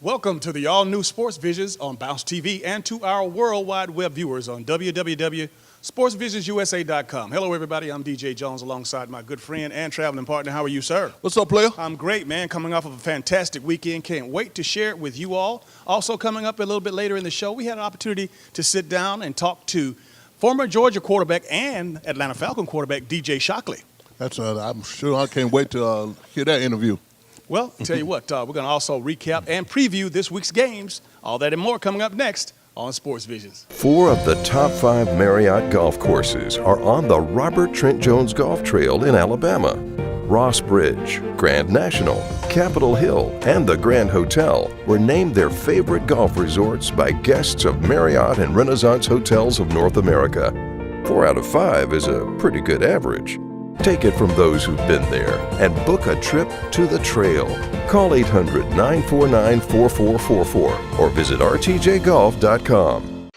Welcome to the all-new Sports Visions on Bounce TV and to our worldwide web viewers on www.sportsvisionsusa.com. Hello, everybody. I'm DJ Jones alongside my good friend and traveling partner. How are you, sir? What's up, player? I'm great, man. Coming off of a fantastic weekend. Can't wait to share it with you all. Also coming up a little bit later in the show, we had an opportunity to sit down and talk to former Georgia quarterback and Atlanta Falcon quarterback DJ Shockley. I'm sure I can't wait to hear that interview. Well, tell you what, we're going to also recap and preview this week's games. All that and more coming up next on Sports Visions. 4 of the top 5 Marriott golf courses are on the Robert Trent Jones Golf Trail in Alabama. Ross Bridge, Grand National, Capitol Hill, and the Grand Hotel were named their favorite golf resorts by guests of Marriott and Renaissance Hotels of North America. 4 out of 5 is a pretty good average. Take it from those who've been there and book a trip to the trail. Call 800-949-4444 or visit rtjgolf.com.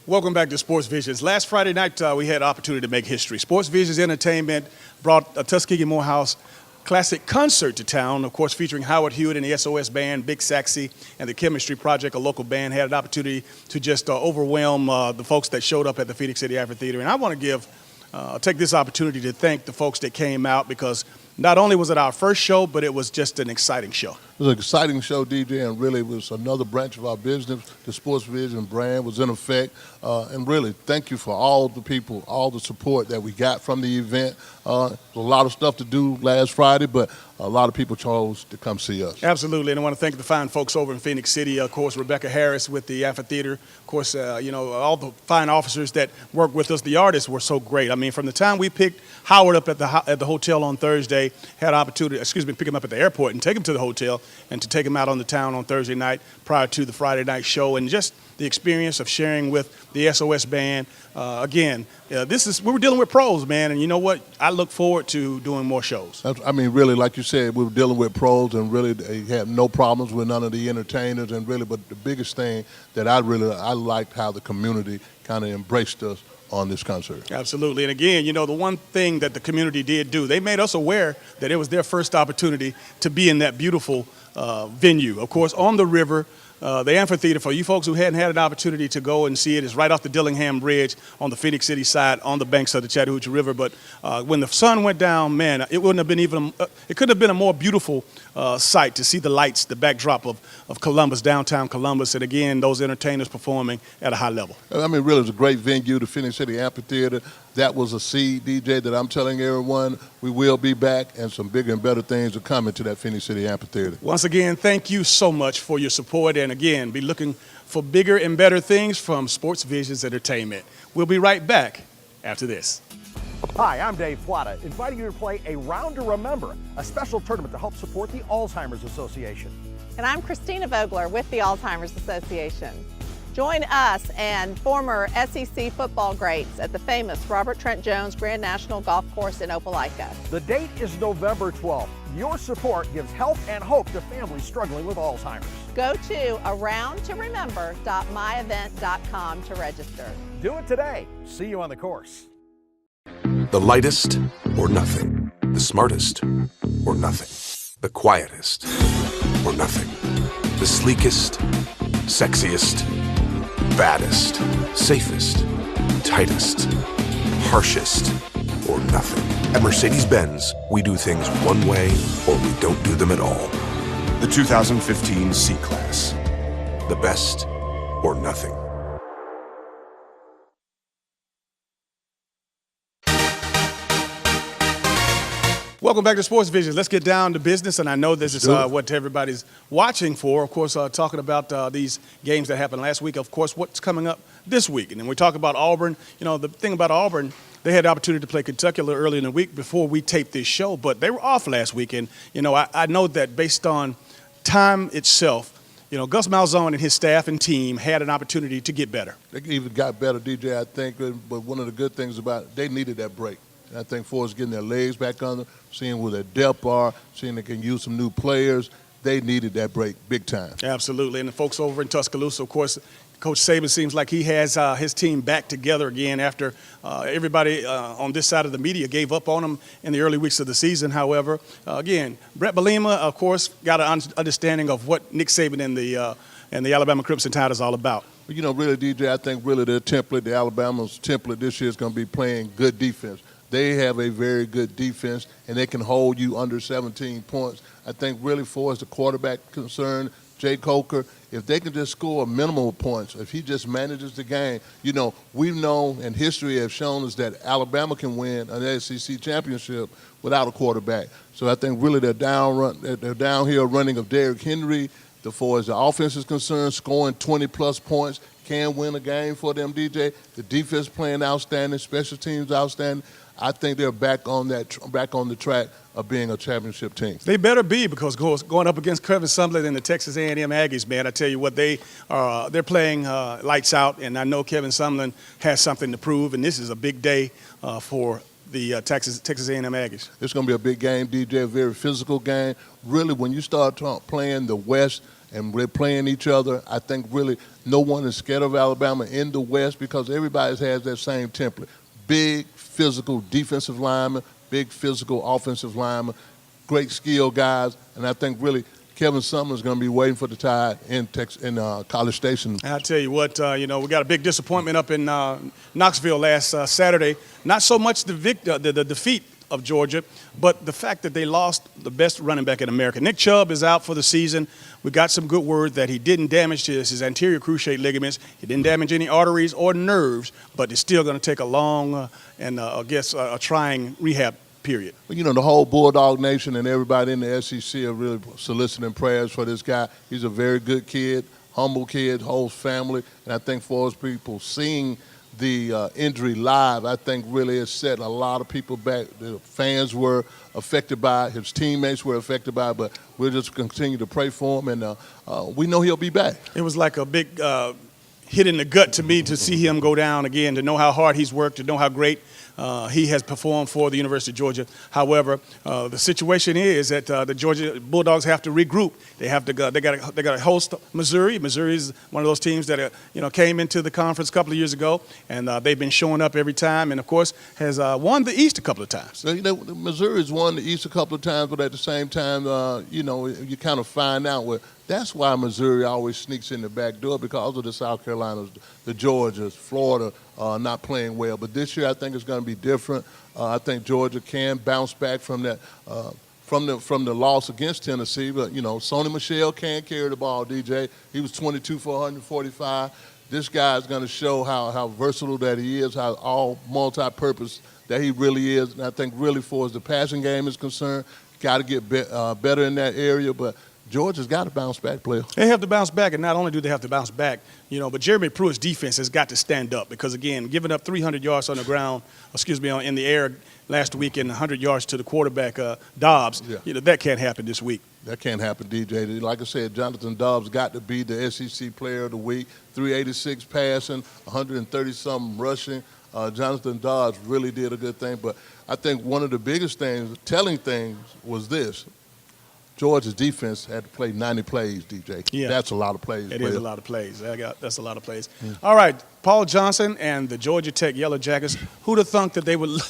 Welcome back to Sports Visions. Last Friday night, we had an opportunity to make history. Sports Visions Entertainment brought a Tuskegee Morehouse classic concert to town, of course, featuring Howard Hewitt and the SOS Band, Big Saxy, and the Chemistry Project, a local band, had an opportunity to just overwhelm the folks that showed up at the Phoenix City Amphitheater. And I want to take this opportunity to thank the folks that came out, because not only was it our first show, but it was just an exciting show. It was an exciting show, DJ, and really it was another branch of our business. The Sports Vision brand was in effect. And really, thank you for all the people, all the support that we got from the event. A lot of stuff to do last Friday, but a lot of people chose to come see us. Absolutely, and I want to thank the fine folks over in Phoenix City. Of course, Rebecca Harris with the amphitheater. Of course, all the fine officers that worked with us. The artists were so great. I mean, from the time we picked Howard up at the hotel on Thursday, had an opportunity, pick him up at the airport and take him to the hotel, and to take him out on the town on Thursday night prior to the Friday night show, and just the experience of sharing with the SOS Band. We were dealing with pros, man, and you know what? I look forward to doing more shows. I mean, really, like you said, we were dealing with pros, and really they had no problems with none of the entertainers, and really, but the biggest thing that I liked how the community kind of embraced us on this concert. Absolutely. And again, the one thing that the community did do, they made us aware that it was their first opportunity to be in that beautiful venue. Of course, on the river, the amphitheater, for you folks who hadn't had an opportunity to go and see it, is right off the Dillingham Bridge on the Phoenix City side on the banks of the Chattahoochee River. But when the sun went down, man, it couldn't have been a more beautiful sight to see the lights, the backdrop of Columbus, downtown Columbus, and again, those entertainers performing at a high level. I mean, really, it was a great venue, the Phoenix City Amphitheater. That was a seed, DJ, that I'm telling everyone we will be back, and some bigger and better things are coming to that Phoenix City Amphitheater. Once again, thank you so much for your support, and again, be looking for bigger and better things from Sports Visions Entertainment. We'll be right back after this. Hi, I'm Dave Plata, inviting you to play a Round to Remember, a special tournament to help support the Alzheimer's Association. And I'm Christina Vogler with the Alzheimer's Association. Join us and former SEC football greats at the famous Robert Trent Jones Grand National Golf Course in Opelika. The date is November 12th. Your support gives help and hope to families struggling with Alzheimer's. Go to aroundtoremember.myevent.com to register. Do it today. See you on the course. The lightest or nothing. The smartest or nothing. The quietest or nothing. The sleekest, sexiest, baddest, safest, tightest, harshest, or nothing. At Mercedes-Benz, we do things one way or we don't do them at all. The 2015 C-Class. The best or nothing. Welcome back to Sports Vision. Let's get down to business, and I know this is what everybody's watching for. Of course, talking about these games that happened last week. Of course, what's coming up this week, and then we talk about Auburn. The thing about Auburn, they had the opportunity to play Kentucky a little early in the week before we taped this show, but they were off last week, and I know that based on time itself, Gus Malzahn and his staff and team had an opportunity to get better. They even got better, DJ, I think, but one of the good things about it, they needed that break. And I think for us getting their legs back under, seeing where their depth are, seeing they can use some new players, they needed that break big time. Absolutely. And the folks over in Tuscaloosa, of course, Coach Saban seems like he has his team back together again after everybody on this side of the media gave up on him in the early weeks of the season. However, again, Brett Bielema, of course, got an understanding of what Nick Saban and the Alabama Crimson Tide is all about. You know, really, DJ, I think really their template, the Alabama's template this year is going to be playing good defense. They have a very good defense, and they can hold you under 17 points. I think really for as the quarterback concerned, Jay Coker, if they can just score minimal points, if he just manages the game, you know, we've known and history has shown us that Alabama can win an SEC championship without a quarterback. So I think really their downhill running of Derrick Henry, as far as the offense is concerned, scoring 20-plus points, can win a game for them, DJ. The defense playing outstanding, special teams outstanding. I think they're back on the track of being a championship team. They better be, because going up against Kevin Sumlin and the Texas A&M Aggies, man, I tell you what, they're playing lights out, and I know Kevin Sumlin has something to prove, and this is a big day for the Texas A&M Aggies. It's going to be a big game, DJ, a very physical game. Really, when you start playing the West and we're playing each other, I think really no one is scared of Alabama in the West because everybody has that same template. Big, physical defensive linemen, big physical offensive linemen, great skill guys, and I think really Kevin Sumlin is going to be waiting for the Tide in College Station. I'll tell you what, we got a big disappointment up in Knoxville last Saturday. Not so much the defeat of Georgia, but the fact that they lost the best running back in America. Nick Chubb is out for the season. We got some good word that he didn't damage his anterior cruciate ligaments. He didn't damage any arteries or nerves, but it's still going to take a long and a trying rehab period. Well, you know, the whole Bulldog Nation and everybody in the SEC are really soliciting prayers for this guy. He's a very good kid, humble kid, whole family, and I think for us people seeing the injury live, I think really has set a lot of people back. The fans were affected by it. His teammates were affected by it, but we'll just continue to pray for him, and we know he'll be back. It was like a big hit in the gut to me to see him go down again, to know how hard he's worked, to know how great he has performed for the University of Georgia. However, the situation is that the Georgia Bulldogs have to regroup. They got to host Missouri. Missouri is one of those teams that came into the conference a couple of years ago, and they've been showing up every time, and of course has won the East a couple of times. So, Missouri's won the East a couple of times, but at the same time, you kind of find out where. That's why Missouri always sneaks in the back door, because of the South Carolinas, the Georgias, Florida not playing well. But this year I think it's going to be different. I think Georgia can bounce back from that from the loss against Tennessee. But, Sony Michel can carry the ball, DJ. He was 22 for 145. This guy is going to show how versatile that he is, how all multi-purpose that he really is. And I think really for as the passing game is concerned, got to get better in that area. But Georgia's got to bounce back, player. They have to bounce back, and not only do they have to bounce back, but Jeremy Pruitt's defense has got to stand up because, again, giving up 300 yards on the ground, in the air last week and 100 yards to the quarterback, Dobbs, that can't happen this week. That can't happen, DJ. Like I said, Jonathan Dobbs got to be the SEC Player of the Week, 386 passing, 130-something rushing. Jonathan Dobbs really did a good thing, but I think one of the biggest telling things was this. Georgia's defense had to play 90 plays, DJ. Yeah. That's a lot of plays. It is a lot of plays. That's a lot of plays. All right, Paul Johnson and the Georgia Tech Yellow Jackets, who'd have thunk that they would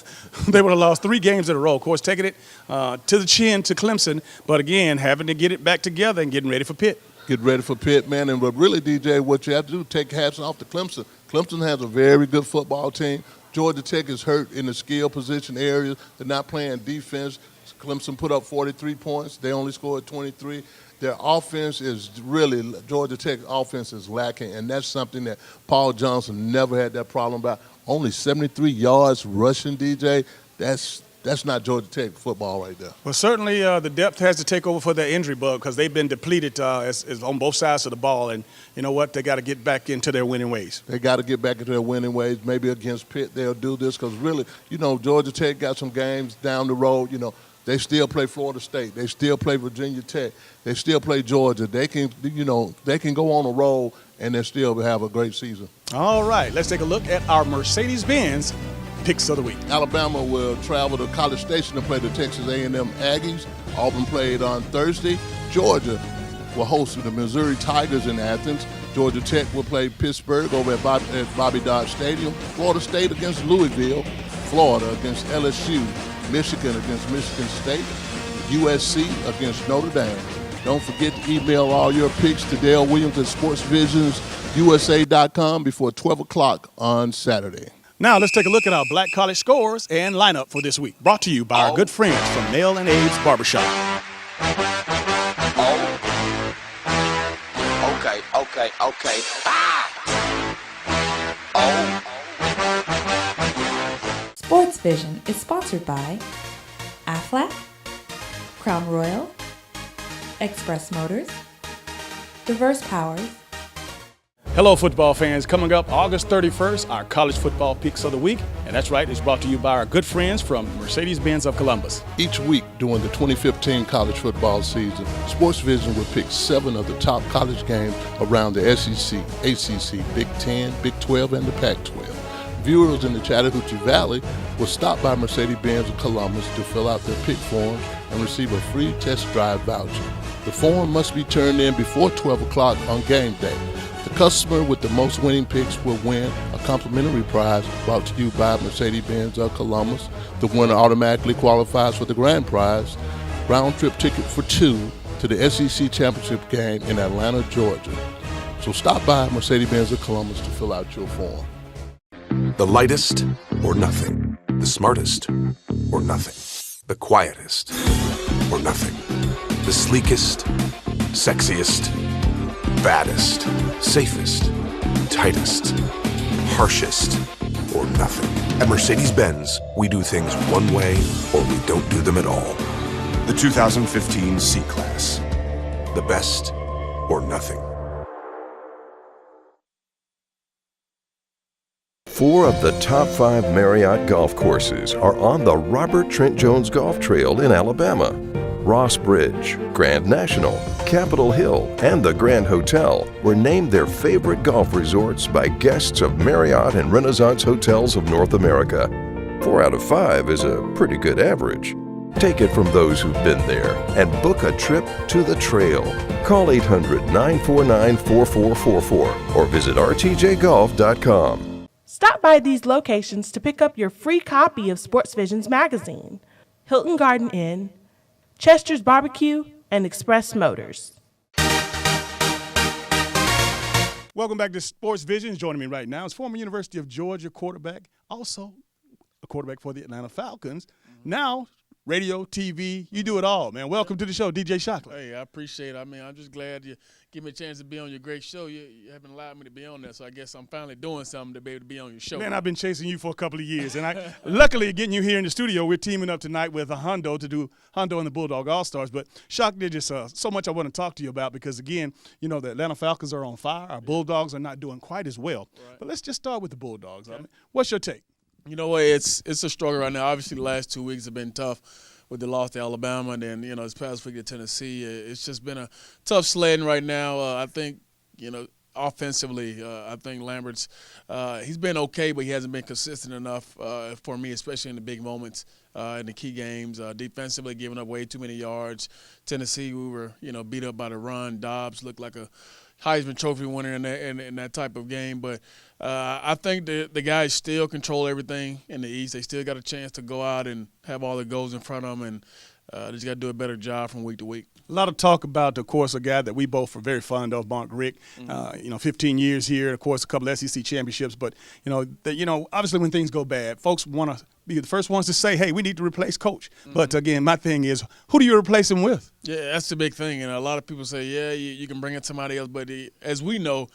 have lost 3 games in a row. Of course, taking it to the chin to Clemson, but again, having to get it back together and getting ready for Pitt. Get ready for Pitt, man. And but really, DJ, what you have to do, take hats off to Clemson. Clemson has a very good football team. Georgia Tech is hurt in the skill position areas. They're not playing defense. Clemson put up 43 points. They only scored 23. Their offense is really, Georgia Tech offense is lacking, and that's something that Paul Johnson never had that problem about. Only 73 yards rushing, DJ. That's not Georgia Tech football right there. Well, certainly the depth has to take over for the injury bug because they've been depleted as on both sides of the ball. And you know what? They got to get back into their winning ways. They got to get back into their winning ways. Maybe against Pitt they'll do this because really, Georgia Tech got some games down the road. They still play Florida State. They still play Virginia Tech. They still play Georgia. They can go on a roll and they still have a great season. All right, let's take a look at our Mercedes-Benz picks of the week. Alabama will travel to College Station to play the Texas A&M Aggies. Auburn played on Thursday. Georgia will host the Missouri Tigers in Athens. Georgia Tech will play Pittsburgh over at Bobby Dodd Stadium. Florida State against Louisville. Florida against LSU. Michigan against Michigan State. USC against Notre Dame. Don't forget to email all your picks to Dale Williams at sportsvisionsusa.com before 12 o'clock on Saturday. Now let's take a look at our Black College scores and lineup for this week. Brought to you by our good friends from Nail and Abe's Barbershop. Okay. Sports Vision is sponsored by Aflac, Crown Royal, Express Motors, Diverse Powers. Hello, football fans. Coming up August 31st, our college football picks of the week. And that's right, it's brought to you by our good friends from Mercedes-Benz of Columbus. Each week during the 2015 college football season, Sports Vision will pick 7 of the top college games around the SEC, ACC, Big 10, Big 12, and the Pac-12. Viewers in the Chattahoochee Valley will stop by Mercedes-Benz of Columbus to fill out their pick forms and receive a free test drive voucher. The form must be turned in before 12 o'clock on game day. The customer with the most winning picks will win a complimentary prize brought to you by Mercedes-Benz of Columbus. The winner automatically qualifies for the grand prize, round-trip ticket for 2 to the SEC Championship game in Atlanta, Georgia. So stop by Mercedes-Benz of Columbus to fill out your form. The lightest or nothing. The smartest or nothing. The quietest or nothing. The sleekest, sexiest, baddest, safest, tightest, harshest, or nothing. At Mercedes-Benz, we do things one way or we don't do them at all. The 2015 C-Class. The best or nothing. 4 of the top 5 Marriott golf courses are on the Robert Trent Jones Golf Trail in Alabama. Ross Bridge, Grand National, Capitol Hill, and the Grand Hotel were named their favorite golf resorts by guests of Marriott and Renaissance Hotels of North America. 4 out of 5 is a pretty good average. Take it from those who've been there and book a trip to the trail. Call 800-949-4444 or visit rtjgolf.com. Stop by these locations to pick up your free copy of Sports Vision's magazine: Hilton Garden Inn, Chester's Barbecue, and Express Motors. Welcome back to Sports Vision. Joining me right now is former University of Georgia quarterback, also a quarterback for the Atlanta Falcons. Now, radio, TV, you do it all, man. Welcome to the show, DJ Shockley. Hey, I appreciate it. I mean, I'm just glad you give me a chance to be on your great show. You haven't allowed me to be on there, so I guess I'm finally doing something to be able to be on your show. Man, I've been chasing you for a couple of years, and luckily getting you here in the studio. We're teaming up tonight with Hondo to do Hondo and the Bulldog All-Stars. But Shock, there's just so much I want to talk to you about because, again, you know, the Atlanta Falcons are on fire. Our Bulldogs are not doing quite as well. Right. But let's just start with the Bulldogs. Okay. I mean, what's your take? You know what? It's a struggle right now. Obviously, the last 2 weeks have been tough with the loss to Alabama, and then, you know, this past week to Tennessee. It's just been a tough sledding right now. I think, you know, offensively, I think Lambert's he's been okay, but he hasn't been consistent enough for me, especially in the big moments in the key games. Defensively, giving up way too many yards. Tennessee, we were, you know, beat up by the run. Dobbs looked like a Heisman Trophy winner in that type of game. But I think the guys still control everything in the East. They still got a chance to go out and have all the goals in front of them, and they just got to do a better job from week to week. A lot of talk about, of course, a guy that we both are very fond of, Mark Richt. 15 years here, of course, a couple of SEC championships. But, obviously when things go bad, folks want to be the first ones to say, hey, we need to replace Coach. But, again, my thing is, who do you replace him with? Yeah, that's the big thing. And a lot of people say, yeah, you can bring in somebody else. But as we know,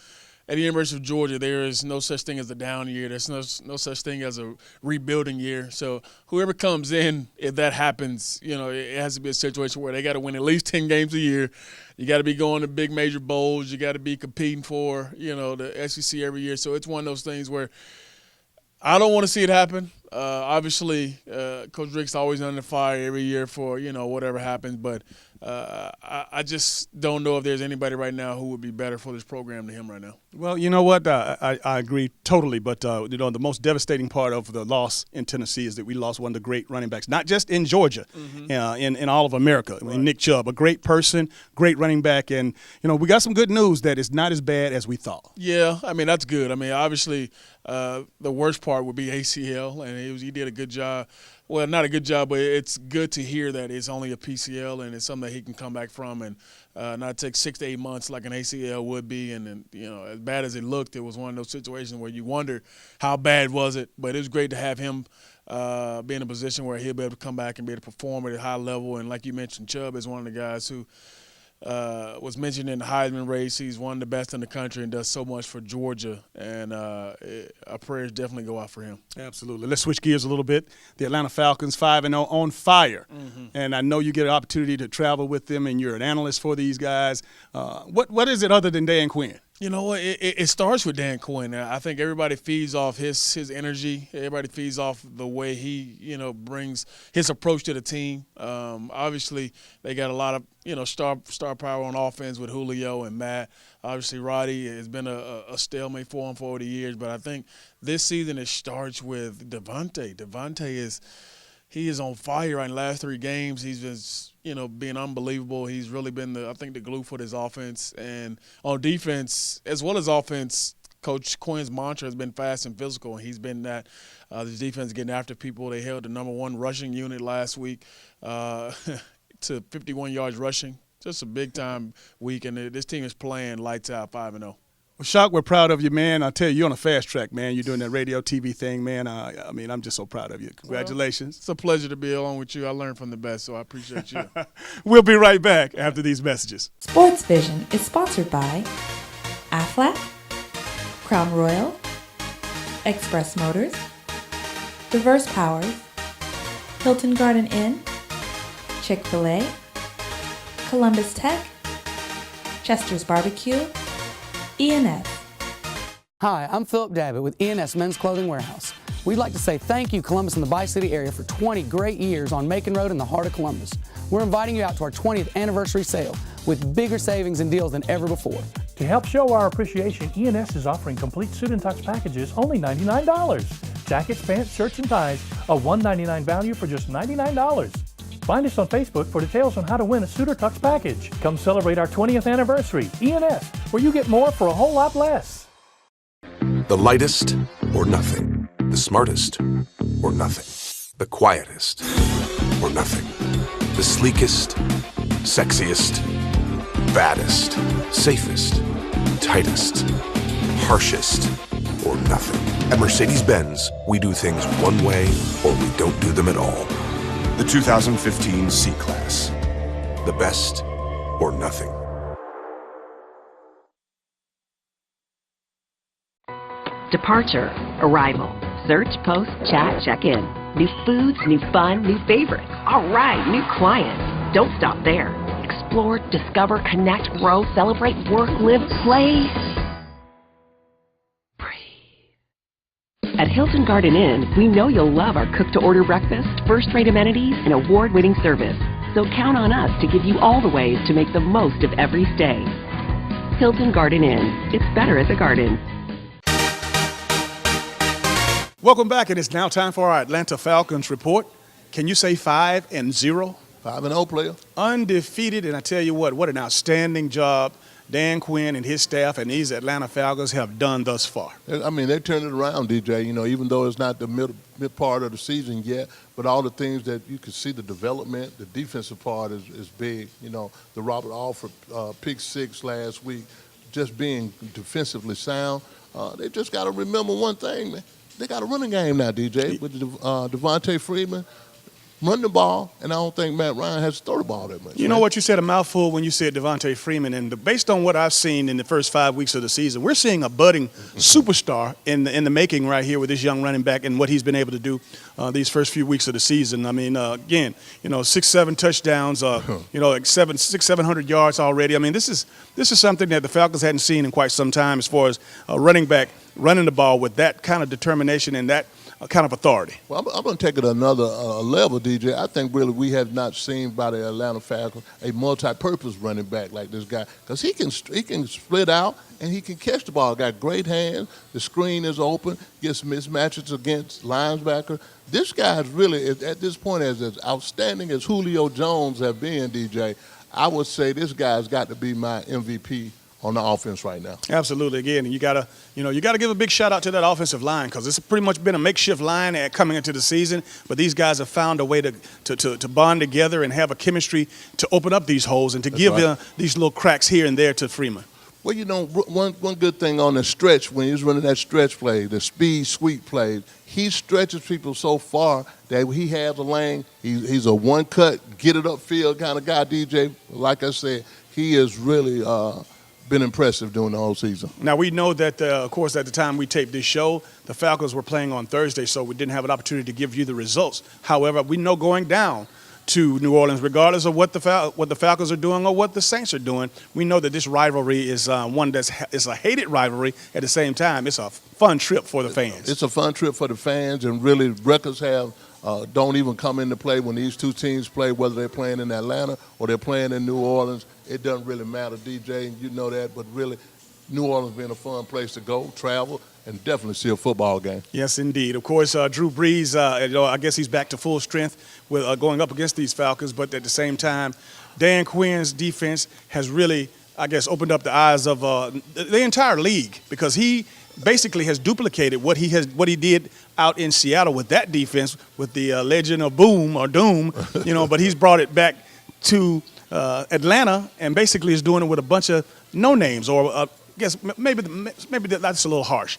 at the University of Georgia, there is no such thing as a down year. There's no such thing as a rebuilding year. So whoever comes in, if that happens, you know, it has to be a situation where they got to win at least 10 games a year. You got to be going to big major bowls. You got to be competing for, you know, the SEC every year. So it's one of those things where I don't want to see it happen. Obviously, Coach Richt's always under fire every year for, you know, whatever happens. But I just don't know if there's anybody right now who would be better for this program than him right now. Well, you know what? I agree totally. But, the most devastating part of the loss in Tennessee is that we lost one of the great running backs, not just in Georgia, in all of America. I mean, Nick Chubb, a great person, great running back. And, we got some good news that it's not as bad as we thought. Yeah, I mean, that's good. I mean, obviously, the worst part would be ACL, and he did a good job. Well, not a good job, but it's good to hear that it's only a PCL and it's something that he can come back from and not take 6 to 8 months like an ACL would be. And as bad as it looked, it was one of those situations where you wonder how bad was it. But it was great to have him be in a position where he'll be able to come back and be able to perform at a high level. And like you mentioned, Chubb is one of the guys who was mentioned in the Heisman race. He's one of the best in the country and does so much for Georgia. And our prayers definitely go out for him. Absolutely. Let's switch gears a little bit. The Atlanta Falcons 5-0 on fire. And I know you get an opportunity to travel with them, and you're an analyst for these guys. What is it other than Dan Quinn? You know what? It starts with Dan Quinn. I think everybody feeds off his energy. Everybody feeds off the way he, brings his approach to the team. Obviously, they got a lot of, star power on offense with Julio and Matt. Obviously, Roddy has been a stalemate for him for over the years. But I think this season it starts with Devontae. Devontae is on fire right in the last 3 games. He's just, being unbelievable. He's really been the glue for this offense. And on defense, as well as offense, Coach Quinn's mantra has been fast and physical, and he's been that. This defense is getting after people. They held the number 1 rushing unit last week to 51 yards rushing. Just a big-time week, and this team is playing lights out 5-0. Well, Shock, we're proud of you, man. I tell you, you're on a fast track, man. You're doing that radio, TV thing, man. I'm just so proud of you. Congratulations. It's a pleasure to be along with you. I learned from the best, so I appreciate you. We'll be right back after these messages. Sports Vision is sponsored by Aflac, Crown Royal, Express Motors, Diverse Powers, Hilton Garden Inn, Chick-fil-A, Columbus Tech, Chester's Barbecue, ENS. Hi, I'm Philip Davitt with ENS Men's Clothing Warehouse. We'd like to say thank you, Columbus and the Bi-City area, for 20 great years on Macon Road in the heart of Columbus. We're inviting you out to our 20th anniversary sale with bigger savings and deals than ever before. To help show our appreciation, ENS is offering complete suit and tux packages only $99. Jackets, pants, shirts, and ties, a $199 value for just $99. Find us on Facebook for details on how to win a suit or tux package. Come celebrate our 20th anniversary. ENS, where you get more for a whole lot less. The lightest or nothing. The smartest or nothing. The quietest or nothing. The sleekest, sexiest, baddest, safest, tightest, harshest or nothing. At Mercedes-Benz, we do things one way or we don't do them at all. The 2015 C-Class. The best or nothing. Departure, arrival, search, post, chat, check-in. New foods, new fun, new favorites. All right, new clients. Don't stop there. Explore, discover, connect, grow, celebrate, work, live, play. At Hilton Garden Inn, we know you'll love our cook-to-order breakfast, first-rate amenities, and award-winning service. So count on us to give you all the ways to make the most of every stay. Hilton Garden Inn. It's better at the Garden. Welcome back, and it's now time for our Atlanta Falcons report. Can you say 5-0? 5-0, player. Undefeated, and I tell you what an outstanding job Dan Quinn and his staff and these Atlanta Falcons have done thus far. I mean, they turned it around, DJ, even though it's not the mid part of the season yet, but all the things that you can see, the development, the defensive part is big. The Robert Alford pick 6 last week, just being defensively sound. They just got to remember one thing, man. They got a running game now, DJ, with Devontae Freeman. Run the ball, and I don't think Matt Ryan has to throw the ball that much. You know what? You said a mouthful when you said Devontae Freeman, and based on what I've seen in the first 5 weeks of the season, we're seeing a budding superstar in the making right here with this young running back and what he's been able to do these first few weeks of the season. I mean, again, 6-7 touchdowns, like 700 yards already. I mean, this is something that the Falcons hadn't seen in quite some time as far as a running back running the ball with that kind of determination and that kind of authority. Well, I'm going to take it another level, DJ. I think really we have not seen by the Atlanta Falcons a multi-purpose running back like this guy, because he can split out and he can catch the ball. Got great hands. The screen is open. Gets mismatches against linebacker. This guy's really, at this point, as outstanding as Julio Jones have been, DJ, I would say this guy's got to be my MVP on the offense right now. Absolutely. Again, you gotta give a big shout out to that offensive line, because it's pretty much been a makeshift line coming into the season. But these guys have found a way to bond together and have a chemistry to open up these holes and to give these little cracks here and there to Freeman. Well, one good thing on the stretch, when he's running that stretch play, the speed sweep play, he stretches people so far that he has a lane. He's a one-cut, get-it-upfield kind of guy, DJ. Like I said, he has really been impressive during the whole season. Now, we know that, of course, at the time we taped this show, the Falcons were playing on Thursday, so we didn't have an opportunity to give you the results. However, we know going down to New Orleans, regardless of what the Falcons are doing or what the Saints are doing, we know that this rivalry is one it's a hated rivalry. At the same time, it's a fun trip for the fans. It's a fun trip for the fans, and really records don't even come into play when these two teams play, whether they're playing in Atlanta or they're playing in New Orleans. It doesn't really matter, DJ, and you know that, but really New Orleans being a fun place to go, travel, and definitely see a football game. Yes, indeed. Of course, Drew Brees, I guess he's back to full strength with going up against these Falcons, but at the same time, Dan Quinn's defense has really, I guess, opened up the eyes of the entire league, because he basically has duplicated what he did out in Seattle with that defense, with the legend of Boom or Doom, but he's brought it back to Atlanta and basically is doing it with a bunch of no names, or I guess maybe that's a little harsh.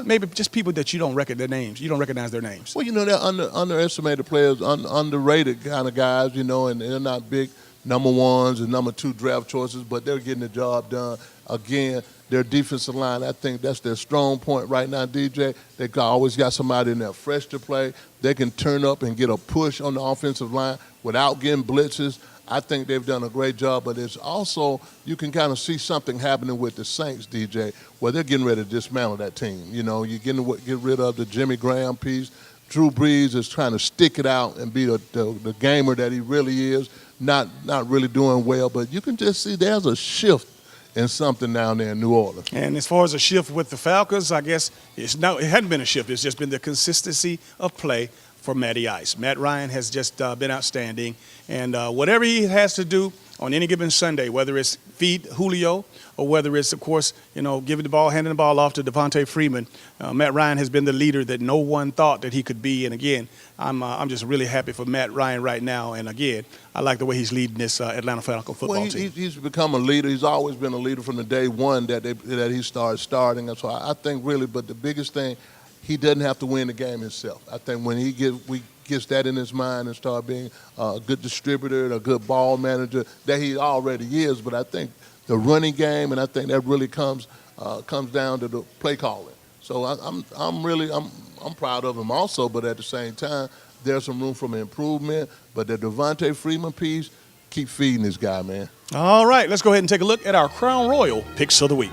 Maybe just people that you don't recognize their names. You don't recognize their names. Well, they're underestimated players, underrated kind of guys, and they're not big number ones and number two draft choices, but they're getting the job done. Again, their defensive line, I think that's their strong point right now, DJ. They always got somebody in there fresh to play. They can turn up and get a push on the offensive line without getting blitzes. I think they've done a great job, but it's also, you can kind of see something happening with the Saints, DJ, where they're getting ready to dismantle that team. You're get rid of the Jimmy Graham piece. Drew Brees is trying to stick it out and be the gamer that he really is, not really doing well, but you can just see there's a shift in something down there in New Orleans. And as far as a shift with the Falcons, I guess it hadn't been a shift. It's just been the consistency of play for Matty Ice. Matt Ryan has just been outstanding. And whatever he has to do on any given Sunday, whether it's feed Julio or whether it's, of course, handing the ball off to Devontae Freeman, Matt Ryan has been the leader that no one thought that he could be. And again, I'm just really happy for Matt Ryan right now. And again, I like the way he's leading this Atlanta Falcons football team. He's become a leader. He's always been a leader from the day one that he started starting. And so I think really, but the biggest thing, he doesn't have to win the game himself. I think when he gets that in his mind and start being a good distributor and a good ball manager, that he already is. But I think the running game, and I think that really comes down to the play calling. So I'm proud of him also, but at the same time, there's some room for improvement. But the Devontae Freeman piece, keep feeding this guy, man. All right, let's go ahead and take a look at our Crown Royal Picks of the Week.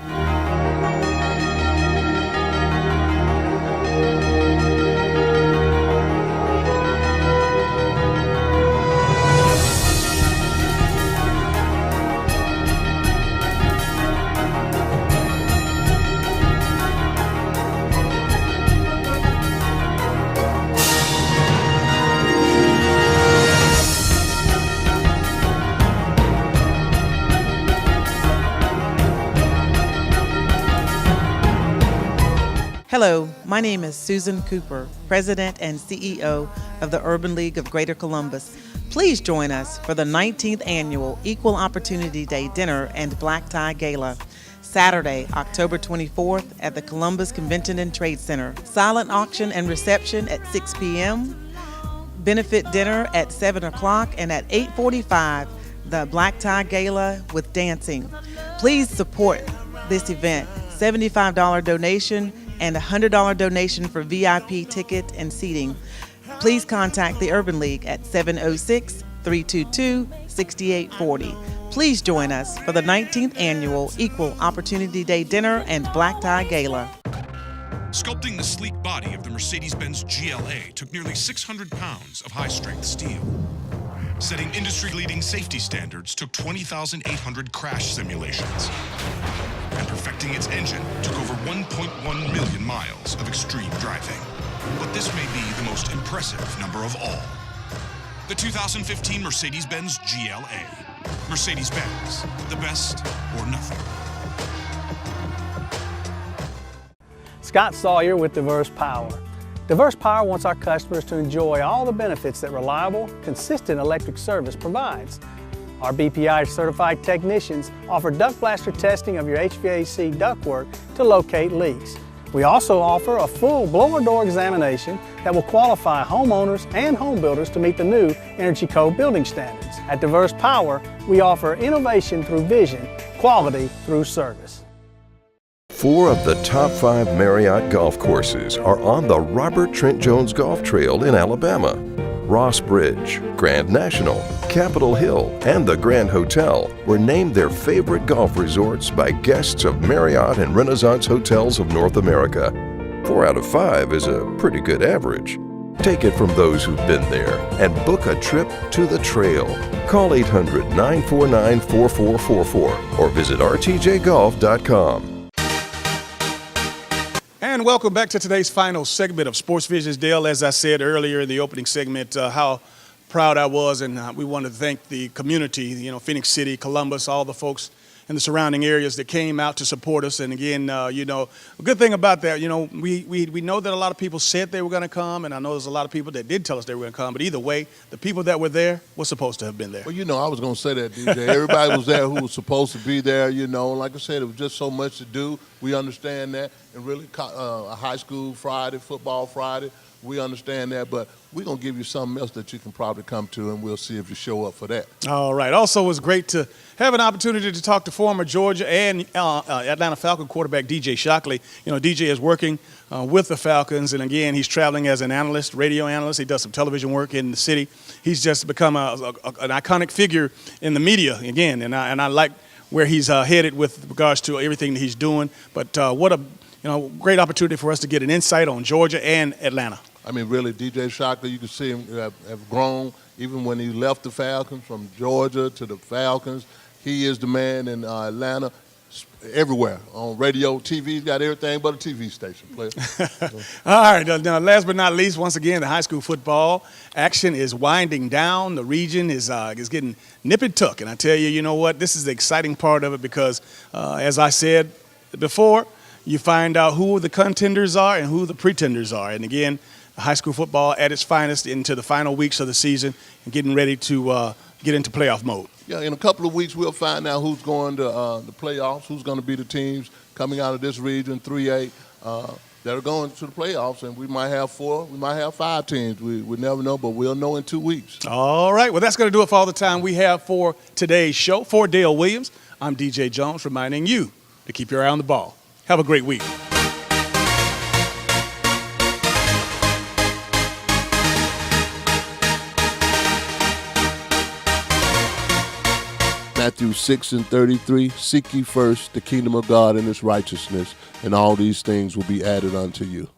Hello, my name is Susan Cooper, President and CEO of the Urban League of Greater Columbus. Please join us for the 19th Annual Equal Opportunity Day Dinner and Black Tie Gala, Saturday, October 24th at the Columbus Convention and Trade Center. Silent auction and reception at 6 p.m., benefit dinner at 7 o'clock, and at 8:45, the Black Tie Gala with dancing. Please support this event. $75 donation and a $100 donation for VIP ticket and seating. Please contact the Urban League at 706-322-6840. Please join us for the 19th Annual Equal Opportunity Day Dinner and Black Tie Gala. Sculpting the sleek body of the Mercedes-Benz GLA took nearly 600 pounds of high-strength steel. Setting industry-leading safety standards took 20,800 crash simulations. And perfecting its engine took over 1.1 million miles of extreme driving. But this may be the most impressive number of all. The 2015 Mercedes-Benz GLA. Mercedes-Benz, the best or nothing. Scott Sawyer with Diverse Power. Diverse Power wants our customers to enjoy all the benefits that reliable, consistent electric service provides. Our BPI certified technicians offer duct blaster testing of your HVAC ductwork to locate leaks. We also offer a full blower door examination that will qualify homeowners and home builders to meet the new Energy Code building standards. At Diverse Power, we offer innovation through vision, quality through service. 4 of the top 5 Marriott golf courses are on the Robert Trent Jones Golf Trail in Alabama. Ross Bridge, Grand National, Capitol Hill, and the Grand Hotel were named their favorite golf resorts by guests of Marriott and Renaissance Hotels of North America. 4 out of 5 is a pretty good average. Take it from those who've been there and book a trip to the trail. Call 800-949-4444 or visit rtjgolf.com. And welcome back to today's final segment of Sports Visions. Dale, as I said earlier in the opening segment, how proud I was, and we want to thank the community, Phoenix City, Columbus, all the folks in the surrounding areas that came out to support us. And again, a good thing about that, we know that a lot of people said they were going to come, and I know there's a lot of people that did tell us they were going to come. But either way, the people that were there were supposed to have been there. Well, I was going to say that, DJ. Everybody was there who was supposed to be there, Like I said, it was just so much to do. We understand that. And really, a high school Friday, football Friday, we understand that. But we're going to give you something else that you can probably come to, and we'll see if you show up for that. All right. Also, it was great to have an opportunity to talk to former Georgia and Atlanta Falcon quarterback DJ Shockley. DJ is working with the Falcons, and again, he's traveling as an analyst, radio analyst. He does some television work in the city. He's just become an iconic figure in the media again, and I like where he's headed with regards to everything that he's doing. But what a great opportunity for us to get an insight on Georgia and Atlanta. I mean, really, DJ Shockley, you can see him have grown. Even when he left the Falcons, from Georgia to the Falcons, he is the man in Atlanta, everywhere, on radio, TV. He's got everything but a TV station. All right, now, last but not least, once again, the high school football action is winding down. The region is getting nip and tuck. And I tell you, you know what? This is the exciting part of it because, as I said before, you find out who the contenders are and who the pretenders are. And again, high school football at its finest into the final weeks of the season and getting ready to get into playoff mode. Yeah, in a couple of weeks, we'll find out who's going to the playoffs, who's going to be the teams coming out of this region, 3A, that are going to the playoffs. And we might have 4, we might have 5 teams. We never know, but we'll know in 2 weeks. All right. Well, that's going to do it for all the time we have for today's show. For Dale Williams, I'm DJ Jones, reminding you to keep your eye on the ball. Have a great week. Matthew 6:33, seek ye first the kingdom of God and his righteousness, and all these things will be added unto you.